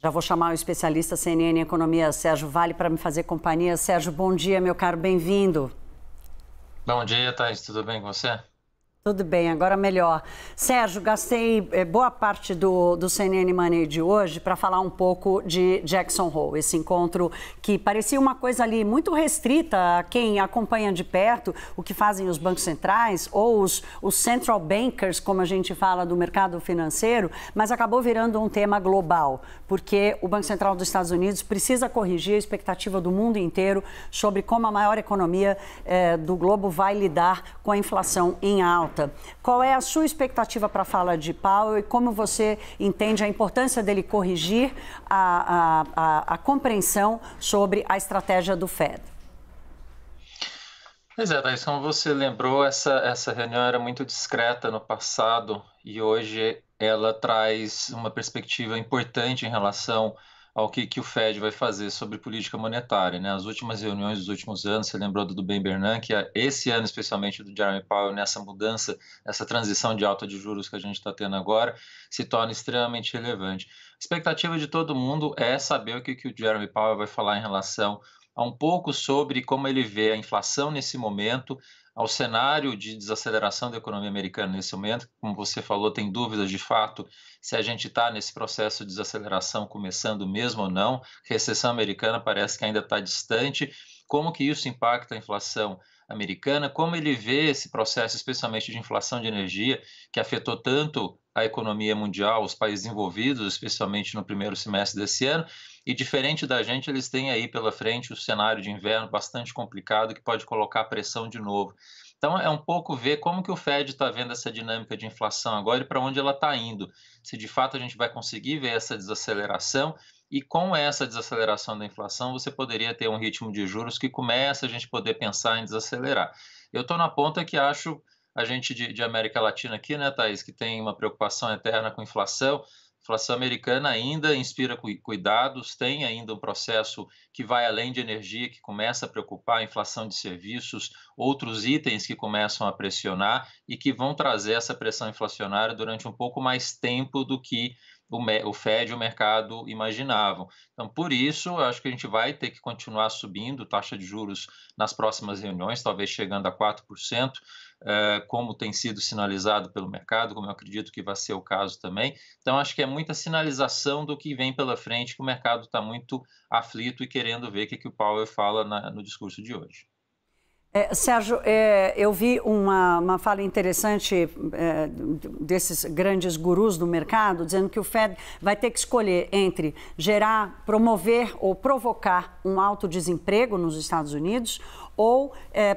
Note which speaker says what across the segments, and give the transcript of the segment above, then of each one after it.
Speaker 1: Já vou chamar o especialista CNN em Economia, Sérgio Vale, para me fazer companhia. Sérgio, bom dia, meu caro, bem-vindo.
Speaker 2: Bom dia, Thaís. Tudo bem com você?
Speaker 1: Tudo bem, agora melhor. Sérgio, gastei boa parte do CNN Money de hoje para falar um pouco de Jackson Hole, esse encontro que parecia uma coisa ali muito restrita a quem acompanha de perto o que fazem os bancos centrais ou os central bankers, como a gente fala do mercado financeiro, mas acabou virando um tema global, porque o Banco Central dos Estados Unidos precisa corrigir a expectativa do mundo inteiro sobre como a maior economia do globo vai lidar com a inflação em alta. Qual é a sua expectativa para a fala de Powell e como você entende a importância dele corrigir a compreensão sobre a estratégia do Fed?
Speaker 2: Pois é, Thaís, como você lembrou, essa reunião era muito discreta no passado e hoje ela traz uma perspectiva importante em relação ao que o Fed vai fazer sobre política monetária, né? As últimas reuniões dos últimos anos, você lembrou do Ben Bernanke, esse ano especialmente do Jeremy Powell, nessa mudança, essa transição de alta de juros que a gente está tendo agora, se torna extremamente relevante. A expectativa de todo mundo é saber o que o Jeremy Powell vai falar em relação a um pouco sobre como ele vê a inflação nesse momento, ao cenário de desaceleração da economia americana nesse momento. Como você falou, tem dúvidas de fato se a gente está nesse processo de desaceleração começando mesmo ou não. Recessão americana parece que ainda está distante. Como que isso impacta a inflação americana? Como ele vê esse processo, especialmente de inflação de energia, que afetou tanto a economia mundial, os países envolvidos, especialmente no primeiro semestre desse ano? E diferente da gente, eles têm aí pela frente o cenário de inverno bastante complicado que pode colocar pressão de novo. Então é um pouco ver como que o Fed está vendo essa dinâmica de inflação agora e para onde ela está indo. Se de fato a gente vai conseguir ver essa desaceleração e com essa desaceleração da inflação você poderia ter um ritmo de juros que começa a gente poder pensar em desacelerar. Eu estou na ponta que acho a gente de América Latina aqui, né, Thaís, que tem uma preocupação eterna com inflação. A inflação americana ainda inspira cuidados, tem ainda um processo que vai além de energia, que começa a preocupar, a inflação de serviços, outros itens que começam a pressionar e que vão trazer essa pressão inflacionária durante um pouco mais tempo do que o Fed e o mercado imaginavam. Então, por isso, acho que a gente vai ter que continuar subindo taxa de juros nas próximas reuniões, talvez chegando a 4%, como tem sido sinalizado pelo mercado, como eu acredito que vai ser o caso também. Então, acho que é muita sinalização do que vem pela frente, que o mercado está muito aflito e querendo ver o que o Powell fala no discurso de hoje.
Speaker 1: Sérgio, eu vi uma fala interessante desses grandes gurus do mercado, dizendo que o Fed vai ter que escolher entre promover ou provocar um alto desemprego nos Estados Unidos ou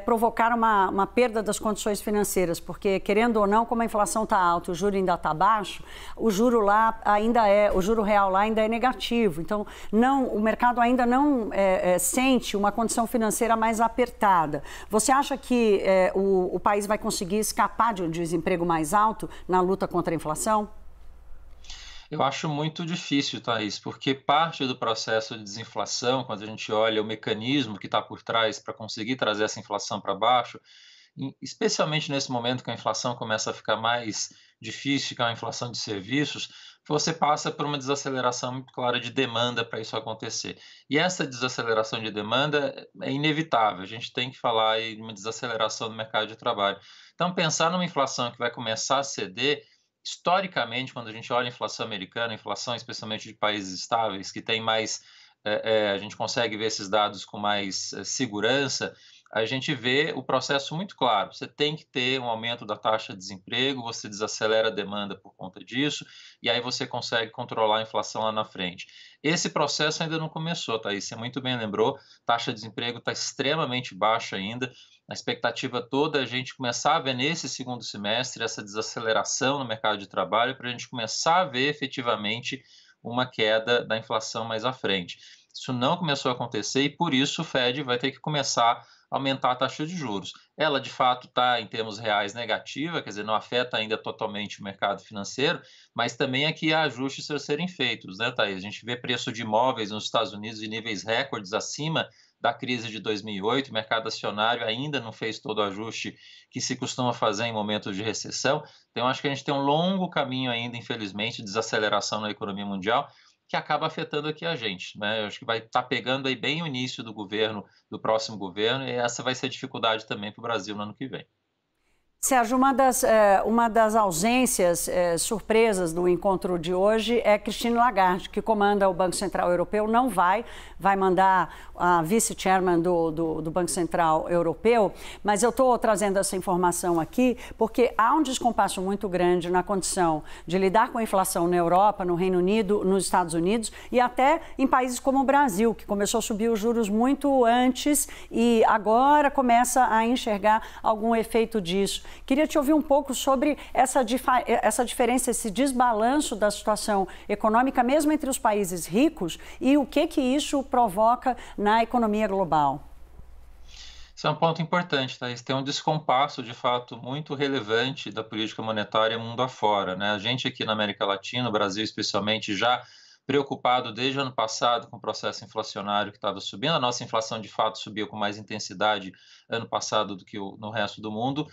Speaker 1: provocar uma perda das condições financeiras, porque, querendo ou não, como a inflação está alta e o juro ainda está baixo, o juro real lá ainda é negativo. Então, o mercado ainda não sente uma condição financeira mais apertada. Você acha que o país vai conseguir escapar de um desemprego mais alto na luta contra a inflação?
Speaker 2: Eu acho muito difícil, Thaís, porque parte do processo de desinflação, quando a gente olha o mecanismo que está por trás para conseguir trazer essa inflação para baixo, especialmente nesse momento que a inflação começa a ficar mais difícil, que é a inflação de serviços, você passa por uma desaceleração muito clara de demanda para isso acontecer. E essa desaceleração de demanda é inevitável, a gente tem que falar em uma desaceleração do mercado de trabalho. Então, pensar numa inflação que vai começar a ceder, historicamente, quando a gente olha a inflação americana, a inflação especialmente de países estáveis, que tem mais, a gente consegue ver esses dados com mais segurança, a gente vê o processo muito claro. Você tem que ter um aumento da taxa de desemprego, você desacelera a demanda por conta disso, e aí você consegue controlar a inflação lá na frente. Esse processo ainda não começou, Thaís, você muito bem lembrou, a taxa de desemprego está extremamente baixa ainda, a expectativa toda é a gente começar a ver nesse segundo semestre essa desaceleração no mercado de trabalho para a gente começar a ver efetivamente uma queda da inflação mais à frente. Isso não começou a acontecer e por isso o Fed vai ter que começar a aumentar a taxa de juros. Ela, de fato, está, em termos reais, negativa, quer dizer, não afeta ainda totalmente o mercado financeiro, mas também aqui há ajustes a serem feitos, né, Thaís? A gente vê preço de imóveis nos Estados Unidos em níveis recordes acima da crise de 2008, o mercado acionário ainda não fez todo o ajuste que se costuma fazer em momentos de recessão. Então, acho que a gente tem um longo caminho ainda, infelizmente, de desaceleração na economia mundial. que acaba afetando aqui a gente, né? Eu acho que vai estar pegando aí bem o início do governo, do próximo governo, e essa vai ser a dificuldade também para o Brasil no ano que vem.
Speaker 1: Sérgio, uma das ausências surpresas do encontro de hoje é Christine Lagarde, que comanda o Banco Central Europeu, não vai mandar a vice-chairman do Banco Central Europeu, mas eu estou trazendo essa informação aqui porque há um descompasso muito grande na condição de lidar com a inflação na Europa, no Reino Unido, nos Estados Unidos e até em países como o Brasil, que começou a subir os juros muito antes e agora começa a enxergar algum efeito disso. Queria te ouvir um pouco sobre essa diferença, esse desbalanço da situação econômica, mesmo entre os países ricos, e o que isso provoca na economia global.
Speaker 2: Isso é um ponto importante, Thaís. Tem um descompasso, de fato, muito relevante da política monetária mundo afora, né? A gente aqui na América Latina, no Brasil especialmente, já preocupado desde o ano passado com o processo inflacionário que estava subindo. A nossa inflação, de fato, subiu com mais intensidade ano passado do que no resto do mundo.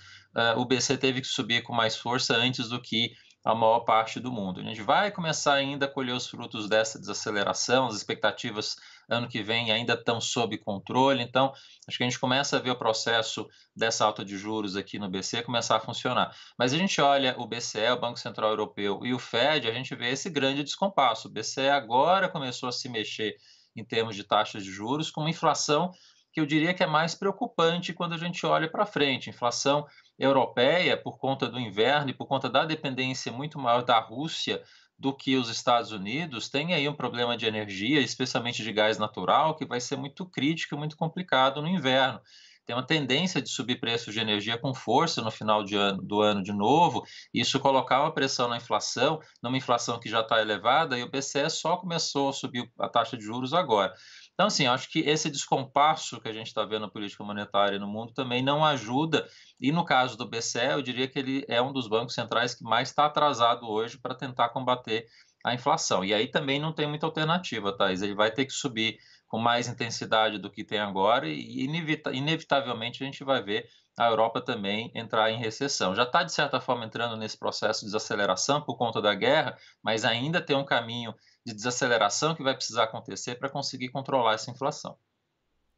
Speaker 2: O BC teve que subir com mais força antes do que a maior parte do mundo. A gente vai começar ainda a colher os frutos dessa desaceleração, as expectativas ano que vem ainda estão sob controle, então acho que a gente começa a ver o processo dessa alta de juros aqui no BC começar a funcionar. Mas a gente olha o BCE, o Banco Central Europeu e o Fed, a gente vê esse grande descompasso. O BCE agora começou a se mexer em termos de taxas de juros com uma inflação que eu diria que é mais preocupante quando a gente olha para frente. Inflação europeia, por conta do inverno e por conta da dependência muito maior da Rússia do que os Estados Unidos, tem aí um problema de energia, especialmente de gás natural, que vai ser muito crítico e muito complicado no inverno. Tem uma tendência de subir preços de energia com força no final do ano de novo, e isso colocar uma pressão na inflação, numa inflação que já está elevada, e o BCE só começou a subir a taxa de juros agora. Então, assim, acho que esse descompasso que a gente está vendo na política monetária no mundo também não ajuda, e no caso do BCE, eu diria que ele é um dos bancos centrais que mais está atrasado hoje para tentar combater a inflação. E aí também não tem muita alternativa, Thais. Ele vai ter que subir com mais intensidade do que tem agora e inevitavelmente a gente vai ver a Europa também entrar em recessão. Já está, de certa forma, entrando nesse processo de desaceleração por conta da guerra, mas ainda tem um caminho de desaceleração que vai precisar acontecer para conseguir controlar essa inflação.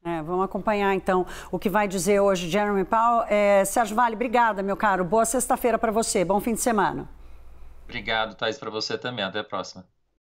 Speaker 1: Vamos acompanhar, então, o que vai dizer hoje Jerome Powell. Sérgio Valli, obrigada, meu caro. Boa sexta-feira para você. Bom fim de semana.
Speaker 2: Obrigado, Thais, para você também. Até a próxima.